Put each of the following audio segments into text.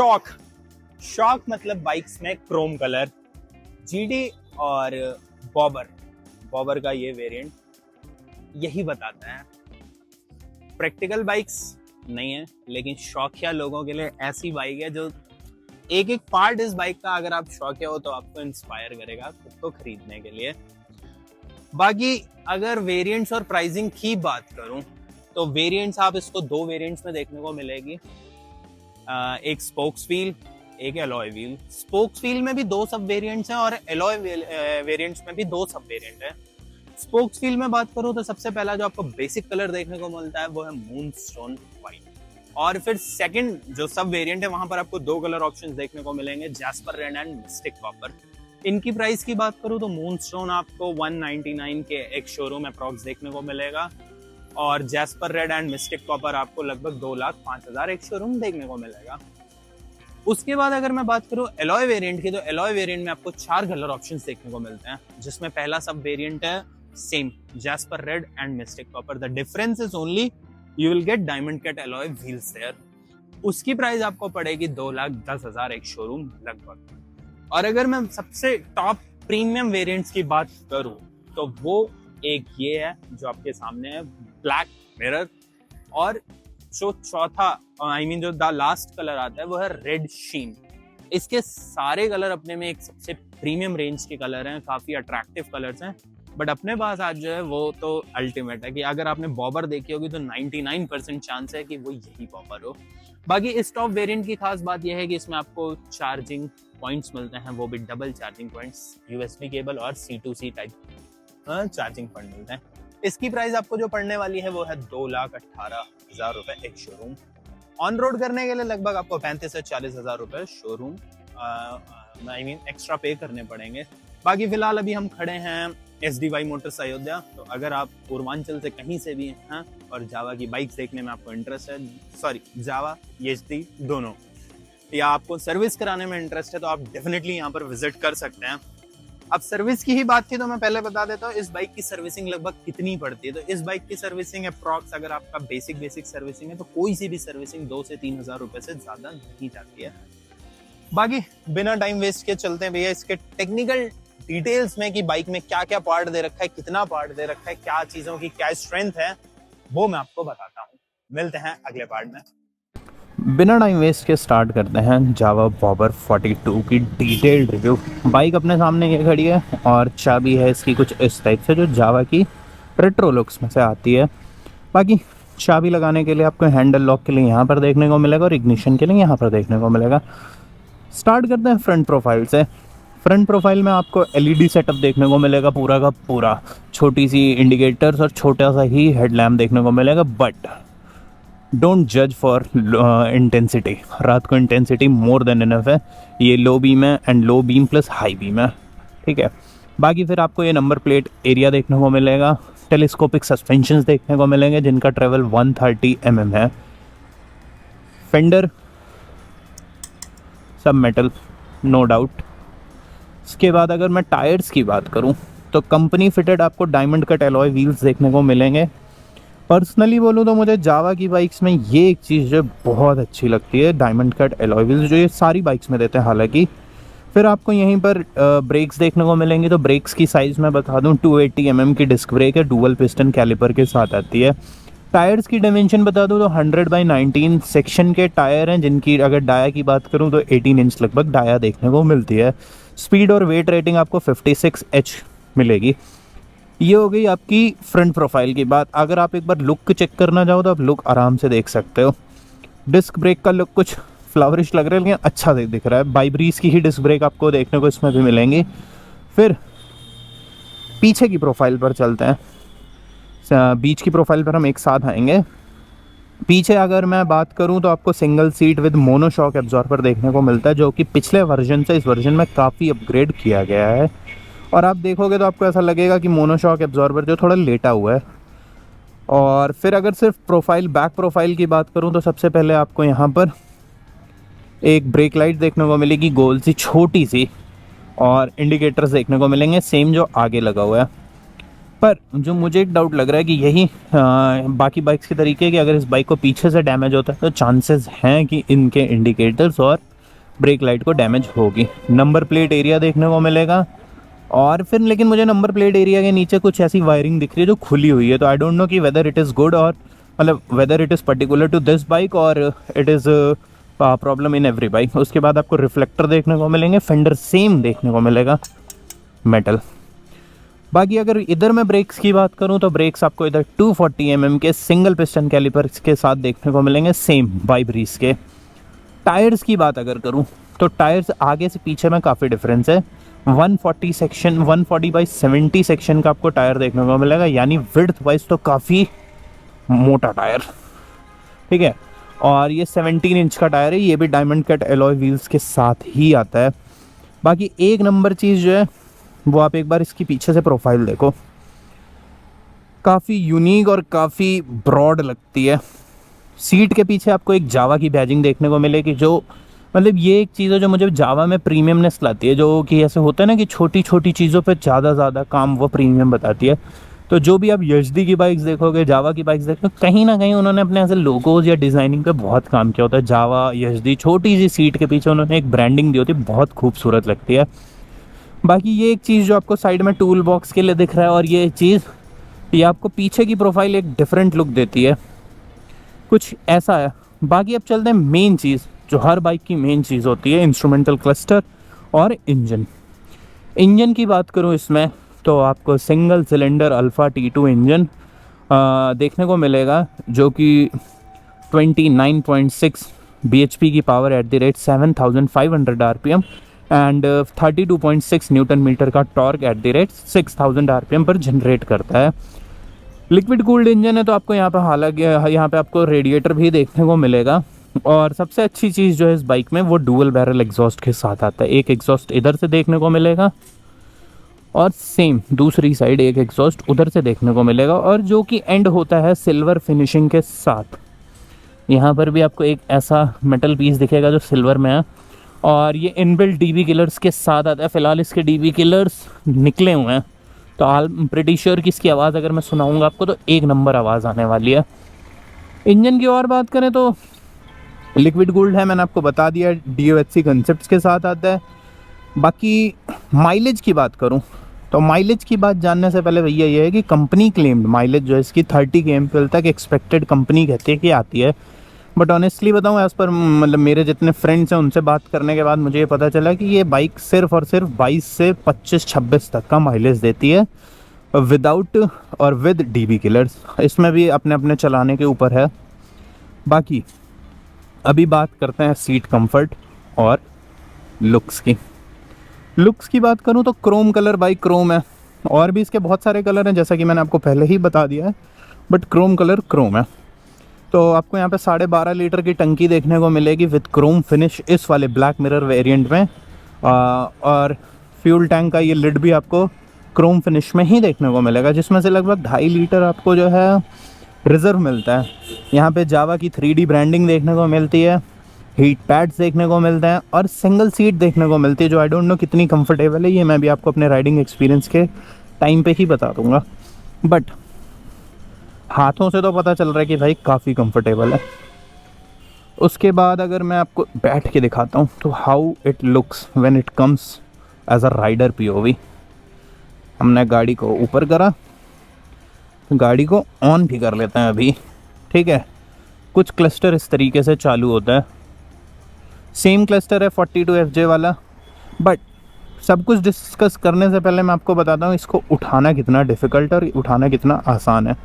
Shock. Shock मतलब bikes में Chrome colour. GD और बॉबर का ये वेरिएंट यही बताता है। प्रैक्टिकल बाइक्स नहीं है, लेकिन शौकिया लोगों के लिए ऐसी बाइक है जो एक एक पार्ट इस बाइक का अगर आप शौकिया हो तो आपको इंस्पायर करेगा खुद को खरीदने के लिए। बाकी अगर वेरिएंट्स और प्राइसिंग की बात करूं तो वेरिएंट्स आप इसको दो वेरिएंट्स में देखने को मिलेगी, एक स्पोक्स व्हील, एक एलॉय व्हील। स्पोक्स व्हील में भी दो सब वेरिएंट्स हैं और एलॉय वेरिएंट्स में भी दो सब वेरिएंट है। स्पोक्स व्हील में बात करूं तो सबसे पहला जो आपको बेसिक कलर देखने को मिलता है वो है मूनस्टोन व्हाइट, और फिर सेकंड जो सब वेरिएंट है वहां पर आपको दो कलर ऑप्शंस देखने को मिलेंगे, jasper red and mystic copper. इनकी प्राइस की बात करूं तो मूनस्टोन आपको 199 के एक शोरूम अप्रॉक्स देखने को मिलेगा, और jasper red and mystic copper आपको लगभग 2,05,000 एक शोरूम देखने को मिलेगा। उसके बाद अगर मैं बात करूं एलॉय वेरिएंट की, तो एलॉय वेरिएंट में आपको 4 कलर ऑप्शंस देखने को मिलते हैं, जिसमें पहला सब वेरिएंट है same jasper red and mystic copper. The difference is only you will get diamond cut alloy wheels there. उसकी प्राइस आपको पड़ेगी 2,10,000 एक शोरूम लगभग। और अगर मैं सबसे टॉप प्रीमियम वेरिएंट्स की बात करूं तो वो एक ये है जो आपके सामने है, ब्लैक मिरर, और जो चौथा जो द लास्ट कलर आता है वो है रेड शीन। इसके सारे कलर अपने में एक सबसे प्रीमियम रेंज के कलर हैं, काफी अट्रैक्टिव कलर्स हैं, बट अपने पास आज जो है वो तो अल्टीमेट है कि अगर आपने बॉबर देखी होगी तो 99% चांस है कि वो यही बॉबर हो। बाकी इस टॉप वेरिएंट की खास बात यह है कि इसमें आपको चार्जिंग पॉइंट्स मिलते हैं, वो भी double charging points, USB cable और C2C टाइप चार्जिंग पॉइंट मिलते हैं। इसकी प्राइस आपको जो पड़ने वाली है वो है 2,18,000 रुपए एक शोरूम। ऑन रोड करने के लिए लगभग आपको 35 से 40,000 रुपए शोरूम एक्स्ट्रा पे करने पड़ेंगे। बाकी फिलहाल अभी हम खड़े हैं SDY मोटर्स अयोध्या, तो अगर आप पूर्वांचल से कहीं से भी हैं और जावा की बाइक्स देखने में आपको इंटरेस्ट है, सॉरी जावा HD दोनों, या आपको सर्विस कराने में इंटरेस्ट है तो आप डेफिनेटली यहाँ पर विजिट कर सकते हैं। अब सर्विस की ही बात की तो मैं पहले बता देता हूँ इस बाइक की सर्विसिंग लगभग कितनी पड़ती है। तो इस बाइक की सर्विसिंग अप्रॉक्स अगर आपका बेसिक सर्विसिंग है तो कोई सी भी सर्विसिंग 2 से 3,000 रुपए से ज्यादा नहीं जाती है। बाकी बिना टाइम वेस्ट के चलते हैं भैया इसके टेक्निकल डिटेल्स में कि बाइक में क्या क्या पार्ट दे रखा है, कितना पार्ट दे रखा है, क्या चीजों की क्या स्ट्रेंथ है, वो मैं आपको बताता हूँ। मिलते हैं अगले पार्ट में। बिना टाइम वेस्ट के स्टार्ट करते हैं जावा बॉबर 42 की डिटेल्ड रिव्यू। बाइक अपने सामने ये खड़ी है और चाबी है इसकी कुछ इस टाइप से जो जावा की रेट्रो लुक्स में से आती है। बाकी चाबी लगाने के लिए आपको हैंडल लॉक के लिए यहाँ पर देखने को मिलेगा और इग्निशन के लिए यहाँ पर देखने को मिलेगा। स्टार्ट करते हैं फ्रंट प्रोफाइल से। फ्रंट प्रोफाइल में आपको LED सेटअप देखने को मिलेगा पूरा का पूरा, छोटी सी इंडिकेटर्स और छोटा सा ही हेडलैम्प देखने को मिलेगा। बट डोंट जज फॉर इंटेंसिटी, रात को इंटेंसिटी मोर देन इनफ है। ये लो बीम है and low beam plus high beam है, ठीक है। बाकी फिर आपको ये नंबर प्लेट एरिया देखने को मिलेगा, टेलीस्कोपिक सस्पेंशंस देखने को मिलेंगे जिनका ट्रेवल 130 mm है। फेंडर सब मेटल नो डाउट। इसके बाद अगर मैं टायर्स की बात करूं तो कंपनी फिटेड आपको डायमंड कट एलॉय व्हील्स देखने को मिलेंगे। पर्सनली बोलूं तो मुझे जावा की बाइक्स में ये एक चीज़ जो बहुत अच्छी लगती है, डायमंड कट एलॉय व्हील्स जो ये सारी बाइक्स में देते हैं हालांकि। फिर आपको यहीं पर ब्रेक्स देखने को मिलेंगी, तो ब्रेक्स की साइज़ मैं बता दूं 280 mm की डिस्क ब्रेक है, डुअल पिस्टन कैलिपर के साथ आती है। टायर्स की डायमेंशन बता दूं तो 100/19 सेक्शन के टायर हैं, जिनकी अगर डाया की बात करूं तो 18 इंच लगभग डाया देखने को मिलती है। स्पीड और वेट रेटिंग आपको 56H मिलेगी। ये हो गई आपकी फ्रंट प्रोफाइल की बात। अगर आप एक बार लुक चेक करना चाहो तो आप लुक आराम से देख सकते हो। डिस्क ब्रेक का लुक कुछ फ्लावरिश लग रहा है लेकिन अच्छा दिख रहा है। बाइब्रीज की ही डिस्क ब्रेक आपको देखने को इसमें भी मिलेंगी। फिर पीछे की प्रोफाइल पर चलते हैं, बीच की प्रोफाइल पर हम एक साथ आएंगे। पीछे अगर मैं बात करूं तो आपको single seat with monoshock absorber देखने को मिलता है, जो कि पिछले वर्जन से इस वर्जन में काफ़ी अपग्रेड किया गया है। और आप देखोगे तो आपको ऐसा लगेगा कि मोनोशॉक एब्जॉर्बर जो थोड़ा लेटा हुआ है। और फिर अगर सिर्फ प्रोफाइल बैक प्रोफाइल की बात करूं तो सबसे पहले आपको यहाँ पर एक ब्रेक लाइट देखने को मिलेगी गोल सी छोटी सी, और इंडिकेटर्स देखने को मिलेंगे सेम जो आगे लगा हुआ है। पर जो मुझे एक डाउट लग रहा है कि यही बाकी बाइक्स के तरीके कि अगर इस बाइक को पीछे से डैमेज होता है तो चांसेस हैं कि इनके इंडिकेटर्स और ब्रेक लाइट को डैमेज होगी। नंबर प्लेट एरिया देखने को मिलेगा, और फिर लेकिन मुझे नंबर प्लेट एरिया के नीचे कुछ ऐसी वायरिंग दिख रही है जो खुली हुई है, तो आई डोंट नो कि वेदर इट इज़ गुड और मतलब whether it is particular to this bike और it is problem in every bike. उसके बाद आपको रिफ्लेक्टर देखने को मिलेंगे, फेंडर सेम देखने को मिलेगा मेटल। बाकी अगर इधर मैं ब्रेक्स की बात करूं तो ब्रेक्स आपको इधर 240 mm के सिंगल पिस्टन कैलिपर्स के साथ देखने को मिलेंगे, सेम बाई ब्रीज के। टायर्स की बात अगर करूं तो टायर्स आगे से पीछे में काफ़ी डिफरेंस है। 140 सेक्शन 140/70 सेक्शन का आपको टायर देखने को मिलेगा, यानी विड्थ वाइज तो काफ़ी मोटा टायर, ठीक है। और ये 17 इंच का टायर है, ये भी डायमंड कट एलॉय व्हील्स के साथ ही आता है। बाकी एक नंबर चीज़ जो है वो आप एक बार इसकी पीछे से प्रोफाइल देखो, काफ़ी यूनिक और काफ़ी ब्रॉड लगती है। सीट के पीछे आपको एक जावा की बैजिंग देखने को मिलेगी, जो मतलब ये एक चीज़ है जो मुझे जावा में प्रीमियमनेस लाती है, जो कि ऐसे होता है ना कि छोटी छोटी चीज़ों पे ज़्यादा काम वो प्रीमियम बताती है। तो जो भी आप यजदी की बाइक्स देखोगे, जावा की बाइक्स देखोगे, कहीं ना कहीं उन्होंने अपने ऐसे लोगोज या डिज़ाइनिंग पे बहुत काम किया होता है। जावा, यजदी, छोटी सी सीट के पीछे उन्होंने एक ब्रांडिंग दी होती है, बहुत खूबसूरत लगती है। बाकी ये एक चीज़ जो आपको साइड में टूल बॉक्स के लिए दिख रहा है, और ये चीज़ ये आपको पीछे की प्रोफाइल एक डिफरेंट लुक देती है, कुछ ऐसा है। बाकी अब चलते हैं मेन चीज़ जो हर बाइक की मेन चीज़ होती है, इंस्ट्रूमेंटल क्लस्टर और इंजन। इंजन की बात करूँ इसमें तो आपको single cylinder alpha T2 engine देखने को मिलेगा, जो कि 29.6 bhp की power at the rate 7500 RPM and 32.6 newton metre का torque at the rate 6000 RPM पर जनरेट करता है। लिक्विड कूल्ड इंजन है, तो आपको यहाँ पे हालांकि यहाँ पे आपको रेडिएटर भी देखने को मिलेगा। और सबसे अच्छी चीज़ जो है इस बाइक में वो डुअल बैरल एग्जॉस्ट के साथ आता है। एक एग्जॉस्ट इधर से देखने को मिलेगा और सेम दूसरी साइड एक एग्जॉस्ट उधर से देखने को मिलेगा, और जो कि एंड होता है सिल्वर फिनिशिंग के साथ। यहाँ पर भी आपको एक ऐसा मेटल पीस दिखेगा जो सिल्वर में है, और ये इनबिल्ट डीबी किलर्स के साथ आता है। फ़िलहाल इसके डीबी किलर्स निकले हुए हैं, तो आई एम प्रीटी श्योर कि इसकी आवाज़ अगर मैं सुनाऊंगा आपको तो एक नंबर आवाज़ आने वाली है। इंजन की और बात करें तो लिक्विड कूल्ड है, मैंने आपको बता दिया, DOHC कंसेप्ट्स के साथ आता है। बाकी माइलेज की बात करूं तो माइलेज की बात जानने से पहले भैया ये है कि कंपनी क्लेम्ड माइलेज जो है इसकी 30 kmpl तक एक्सपेक्टेड कंपनी कहती है कि आती है। बट ऑनेस्टली बताऊं, एज़ पर मतलब मेरे जितने फ्रेंड्स हैं उनसे बात करने के बाद मुझे ये पता चला कि ये बाइक सिर्फ और सिर्फ 22 से 25-26 तक का माइलेज देती है, विदाउट और विद डीबी किलर्स। इसमें भी अपने अपने चलाने के ऊपर है। बाकी अभी बात करते हैं सीट कंफर्ट और लुक्स की। लुक्स की बात करूं तो क्रोम कलर बाइक क्रोम है, और भी इसके बहुत सारे कलर हैं जैसा कि मैंने आपको पहले ही बता दिया है, बट क्रोम कलर क्रोम है। तो आपको यहाँ पे 12.5 लीटर की टंकी देखने को मिलेगी विद क्रोम फिनिश इस वाले ब्लैक मिरर वेरिएंट में, और फ्यूल टैंक का ये लिड भी आपको क्रोम फिनिश में ही देखने को मिलेगा, जिसमें से लगभग 2.5 लीटर आपको जो है रिजर्व मिलता है। यहाँ पे जावा की 3D ब्रांडिंग देखने को मिलती है, हीट पैड्स देखने को मिलते हैं, और सिंगल सीट देखने को मिलती है, जो आई डोंट नो कितनी कंफर्टेबल है, ये मैं भी आपको अपने राइडिंग एक्सपीरियंस के टाइम पे ही बता दूंगा। बट हाथों से तो पता चल रहा है कि भाई काफ़ी कंफर्टेबल है। उसके बाद अगर मैं आपको बैठ के दिखाता हूँ तो how it looks when it comes as a rider POV। हमने गाड़ी को ऊपर करा, गाड़ी को ऑन भी कर लेते हैं अभी, ठीक है। कुछ क्लस्टर इस तरीके से चालू होता है, सेम क्लस्टर है 42 FJ वाला। बट सब कुछ डिस्कस करने से पहले मैं आपको बताता हूँ इसको उठाना कितना डिफ़िकल्ट और उठाना कितना आसान है।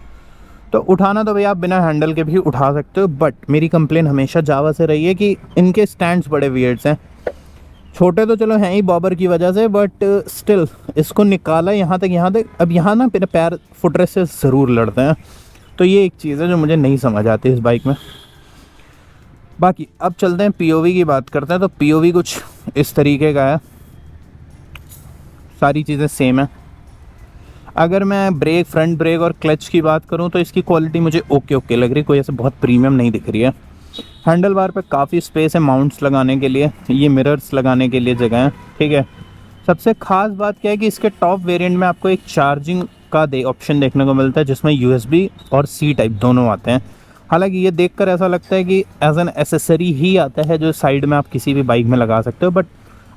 तो उठाना तो भैया आप बिना हैंडल के भी उठा सकते हो, बट मेरी कंप्लेन हमेशा जावा से रही है कि इनके स्टैंड्स बड़े वियर्ड्स हैं। छोटे तो चलो हैं ही बॉबर की वजह से, बट स्टिल इसको निकाला यहाँ तक, अब यहाँ ना मेरे पैर फुटरेस्ट से ज़रूर लड़ते हैं। तो ये एक चीज़ है जो मुझे नहीं समझ आती इस बाइक में। बाकी अब चलते हैं POV की बात करते हैं। तो POV कुछ इस तरीके का है, सारी चीज़ें सेम है। अगर मैं ब्रेक, फ्रंट ब्रेक और क्लच की बात करूं तो इसकी क्वालिटी मुझे ओके लग रही है, कोई ऐसे बहुत प्रीमियम नहीं दिख रही है। हैंडल बार पर काफ़ी स्पेस है माउंट्स लगाने के लिए, ये मिरर्स लगाने के लिए जगह है, ठीक है। सबसे ख़ास बात क्या है कि इसके टॉप वेरिएंट में आपको एक चार्जिंग का ऑप्शन देखने को मिलता है, जिसमें USB और C टाइप दोनों आते हैं। हालांकि ये देखकर ऐसा लगता है कि एज एन एसेसरी ही आता है जो साइड में आप किसी भी बाइक में लगा सकते हो, but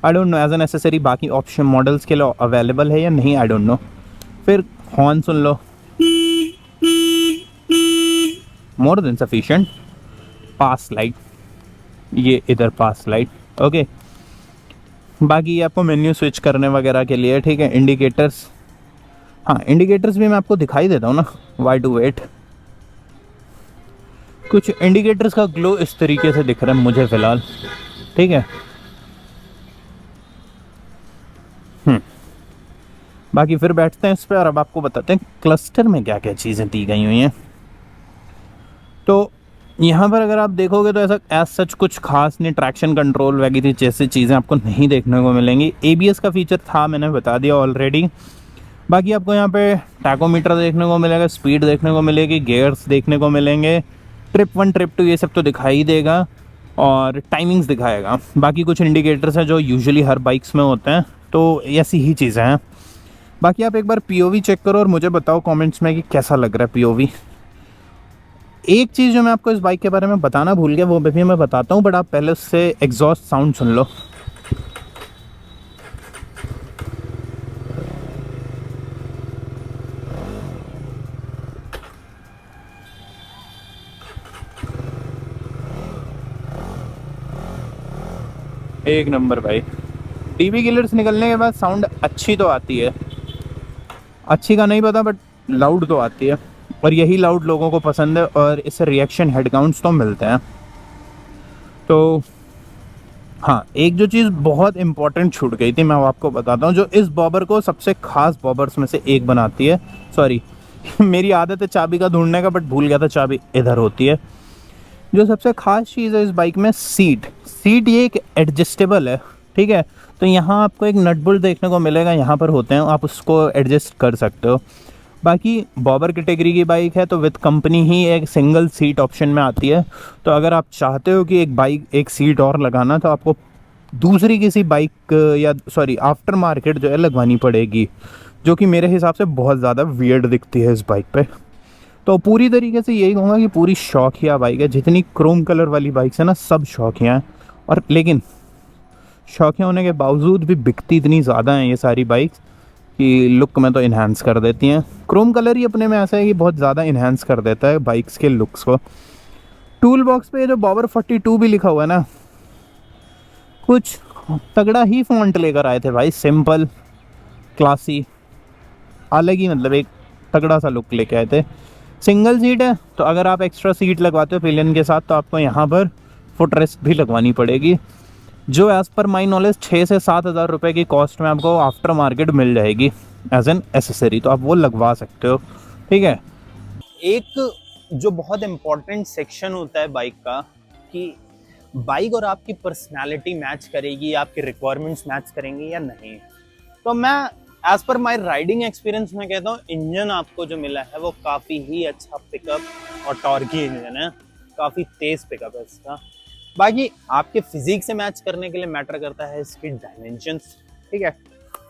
I don't know as an accessory बाकी ऑप्शन मॉडल्स के लिए अवेलेबल है या नहीं, आई डोंट नो। फिर हॉर्न सुन लो, more than sufficient. Pass light, ये इधर पास लाइट, ओके। बाकी आपको मेन्यू स्विच करने वगैरह के लिए, ठीक है। इंडिकेटर्स, हाँ इंडिकेटर्स भी मैं आपको दिखाई देता हूँ ना, वाई टू वेट। कुछ इंडिकेटर्स का ग्लो इस तरीके से दिख रहा है मुझे फिलहाल, ठीक है। बाकी फिर बैठते हैं इस पर और अब आपको बताते हैं क्लस्टर में क्या क्या चीज़ें दी गई हुई हैं। तो यहाँ पर अगर आप देखोगे तो ऐसा एज सच कुछ खास नहीं, ट्रैक्शन कंट्रोल वगैरह जैसी चीज़ें आपको नहीं देखने को मिलेंगी। एबीएस का फीचर था, मैंने बता दिया ऑलरेडी। बाकी आपको यहाँ पे टैकोमीटर देखने को मिलेगा, स्पीड देखने को मिलेगी, गियर्स देखने को मिलेंगे, ट्रिप 1 ट्रिप 2 ये सब तो दिखाई देगा और टाइमिंग्स दिखाएगा। बाकी कुछ इंडिकेटर्स हैं जो यूजुअली हर बाइक्स में होते हैं, तो ऐसी ही चीज़ें हैं। बाकी आप एक बार पीओवी चेक करो और मुझे बताओ कमेंट्स में कि कैसा लग रहा है पीओवी। एक चीज़ जो मैं आपको इस बाइक के बारे में बताना भूल गया, वो भी मैं बताता हूँ, बट आप पहले उससे एग्जॉस्ट साउंड सुन लो। एक नंबर भाई। टीवी किलर्स निकलने के बाद साउंड अच्छी तो आती है, अच्छी का नहीं पता बट लाउड तो आती है, और यही लाउड लोगों को पसंद है और इससे रिएक्शन हेड काउंट्स तो मिलते हैं। तो हाँ, एक जो चीज़ बहुत इंपॉर्टेंट छूट गई थी मैं वो आपको बताता हूँ, जो इस बॉबर को सबसे खास बॉबर्स में से एक बनाती है। सॉरी मेरी आदत है चाबी का ढूंढने का, बट भूल गया था चाबी इधर होती है। जो सबसे खास चीज़ है इस बाइक में, सीट ये एक एडजस्टेबल है, ठीक है। तो यहाँ आपको एक नट बोल्ट देखने को मिलेगा, यहाँ पर होते हैं, आप उसको एडजस्ट कर सकते हो। बाकी बॉबर कैटेगरी की बाइक है तो विद कंपनी ही एक सिंगल सीट ऑप्शन में आती है। तो अगर आप चाहते हो कि एक सीट और लगाना, तो आपको दूसरी किसी बाइक या सॉरी आफ्टर मार्केट जो है लगवानी पड़ेगी, जो कि मेरे हिसाब से बहुत ज़्यादा वियर्ड दिखती है इस बाइक पे। तो पूरी तरीके से यही कहूँगा कि पूरी शौकिया बाइक है। जितनी क्रोम कलर वाली बाइक्स है ना, सब शौकिया हैं, और लेकिन शौकिया होने के बावजूद भी बिकती इतनी ज़्यादा हैं ये सारी बाइक्स कि लुक में तो इन्हांस कर देती हैं। क्रोम कलर ही अपने में ऐसा है कि बहुत ज़्यादा इन्हांस कर देता है बाइक्स के लुक्स को। टूल बॉक्स पे जो बॉबर 42 भी लिखा हुआ है ना, कुछ तगड़ा ही फॉन्ट लेकर आए थे भाई, सिंपल क्लासी, अलग ही मतलब एक तगड़ा सा लुक लेके आए थे। सिंगल सीट है तो अगर आप एक्स्ट्रा सीट लगवाते हो पिलियन के साथ, तो आपको यहाँ पर फुट रेस्ट भी लगवानी पड़ेगी, जो एज़ पर माई नॉलेज 6 से 7 हज़ार रुपये की कॉस्ट में आपको आफ्टर मार्केट मिल जाएगी एज एन एसेसरी, तो आप वो लगवा सकते हो, ठीक है। एक जो बहुत इम्पोर्टेंट सेक्शन होता है बाइक का, कि बाइक और आपकी पर्सनालिटी मैच करेगी, आपकी रिक्वायरमेंट्स मैच करेंगी या नहीं। तो मैं एज पर माई राइडिंग एक्सपीरियंस में कहता हूँ, इंजन आपको जो मिला है वो काफ़ी ही अच्छा पिकअप और टॉर्की इंजन है, काफ़ी तेज़ पिकअप है इसका। बाकी आपके फिजिक से मैच करने के लिए मैटर करता है इसकी डायमेंशंस, ठीक है।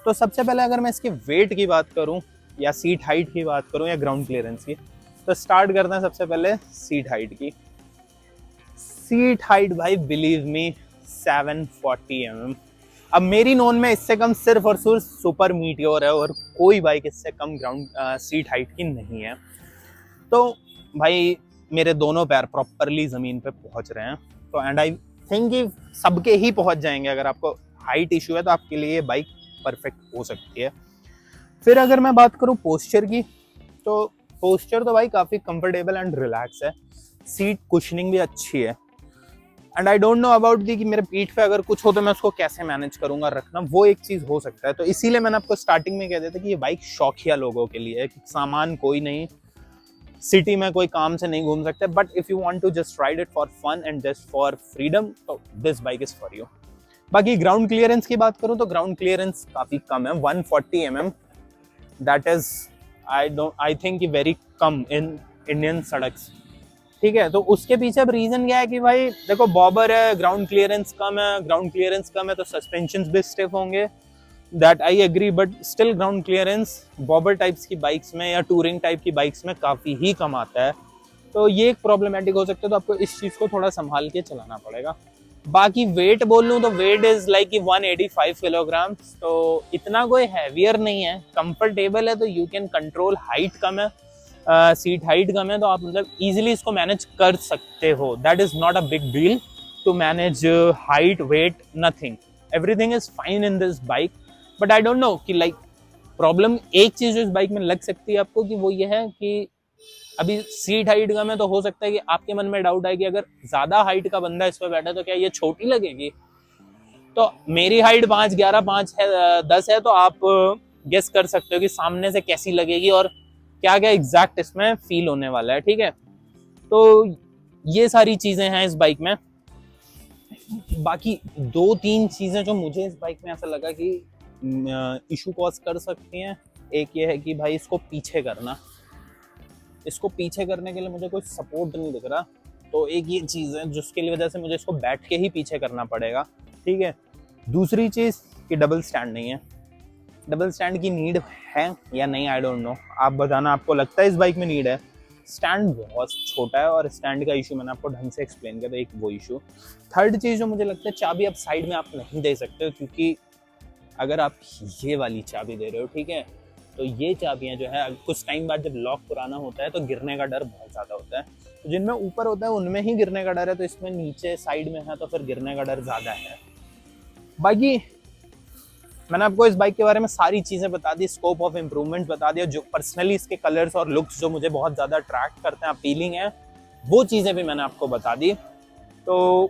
तो सबसे पहले अगर मैं इसके वेट की बात करूं, या सीट हाइट की बात करूं, या ग्राउंड क्लियरेंस की, तो स्टार्ट करते हैं सबसे पहले सीट हाइट की। सीट हाइट भाई बिलीव मी 740 mm। अब मेरी नोन में इससे कम सिर्फ और सिर्फ सुपर मीटियोर है, और कोई बाइक इससे कम ग्राउंड सीट हाइट की नहीं है। तो भाई मेरे दोनों पैर प्रॉपरली ज़मीन पे पहुंच रहे हैं, तो एंड आई थिंक कि सबके ही पहुंच जाएंगे। अगर आपको हाइट इशू है तो आपके लिए ये बाइक परफेक्ट हो सकती है। फिर अगर मैं बात करूं पोस्चर की, तो पोस्चर तो भाई काफ़ी कंफर्टेबल एंड रिलैक्स है, सीट कुशनिंग भी अच्छी है। And I don't know about the कि मेरे पीठ पे अगर कुछ हो तो मैं उसको कैसे मैनेज करूंगा रखना, वो एक चीज़ हो सकता है। तो इसीलिए मैंने आपको स्टार्टिंग में कह दिया था कि ये बाइक शौकिया लोगों के लिए है, कि सामान कोई नहीं, सिटी में कोई काम से नहीं घूम सकते, but if you want to just ride it for fun and just for freedom, तो this bike is for you. बाकी ग्राउंड क्लियरेंस की बात करूं तो ग्राउंड क्लियरेंस काफी कम है, 140 mm। That is I think very कम इन इंडियन सड़क्स, ठीक है। तो उसके पीछे अब रीजन क्या है कि भाई देखो, बॉबर है, ग्राउंड क्लियरेंस कम है तो सस्पेंशन भी स्टिफ होंगे, that I agree, but still ground clearance bobber types की बाइक्स में या टूरिंग टाइप की बाइक्स में काफ़ी ही कम आता है। तो ये एक प्रॉब्लमेटिक हो सकता है, तो आपको इस चीज को थोड़ा संभाल के चलाना पड़ेगा। बाकी वेट बोल लूँ तो वेट इज लाइक 185 किलोग्राम, तो इतना कोई हैवियर नहीं है, कंफर्टेबल है, तो यू कैन कंट्रोल। हाइट कम है, सीट हाइट कम है, तो आप मतलब इजीली इसको मैनेज कर सकते हो। That is not a big deal to manage height, weight, nothing, everything is fine in this bike. But I don't know कि लाइक प्रॉब्लम एक चीज जो इस बाइक में लग सकती है आपको, कि वो ये है कि अभी सीट हाइट कम है, तो हो सकता है कि आपके मन में डाउट आए कि अगर ज्यादा हाइट का बंदा इस पर बैठा है तो क्या ये छोटी लगेगी। तो मेरी हाइट 5'11", 5'10" है, तो आप गेस कर सकते हो कि सामने से कैसी लगेगी और क्या क्या एग्जैक्ट इसमें फील होने वाला है, ठीक है। तो ये सारी चीजें हैं इस बाइक में। बाकी 2-3 चीजें जो मुझे इस बाइक में ऐसा लगा कि इशू कॉज कर सकती हैं, एक ये है कि भाई इसको पीछे करना, इसको पीछे करने के लिए मुझे कोई सपोर्ट नहीं दिख रहा, तो एक ये चीज़ है जिसके लिए वजह से मुझे इसको बैठ के ही पीछे करना पड़ेगा, ठीक है। दूसरी चीज़ कि डबल स्टैंड नहीं है। डबल स्टैंड की नीड है या नहीं आई डोंट नो, आप बताना, आपको लगता है इस बाइक में नीड है। स्टैंड बहुत छोटा है और स्टैंड का इशू मैंने आपको ढंग से एक्सप्लेन किया, तो एक वो इशू। थर्ड चीज़ जो मुझे लगता है, चाबी आप साइड में आप नहीं दे सकते हो, क्योंकि अगर आप ये वाली चाबी दे रहे हो, ठीक है, तो ये चाबियां जो है कुछ टाइम बाद जब लॉक पुराना होता है तो गिरने का डर बहुत ज़्यादा होता है। तो जिनमें ऊपर होता है उनमें ही गिरने का डर है, तो इसमें नीचे साइड में है तो फिर गिरने का डर ज़्यादा है। बाकी मैंने आपको इस बाइक के बारे में सारी चीज़ें बता दी, स्कोप ऑफ इम्प्रूवमेंट बता दिया, जो पर्सनली इसके कलर्स और लुक्स जो मुझे बहुत ज़्यादा अट्रैक्ट करते हैं, अपीलिंग है, वो चीज़ें भी मैंने आपको बता दी। तो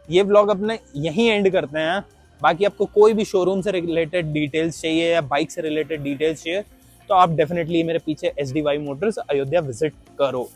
ये व्लॉग अपने यहीं एंड करते हैं। बाकी आपको कोई भी शोरूम से रिलेटेड डिटेल्स चाहिए या बाइक से रिलेटेड डिटेल्स चाहिए, तो आप डेफिनेटली मेरे पीछे SDY मोटर्स अयोध्या विजिट करो।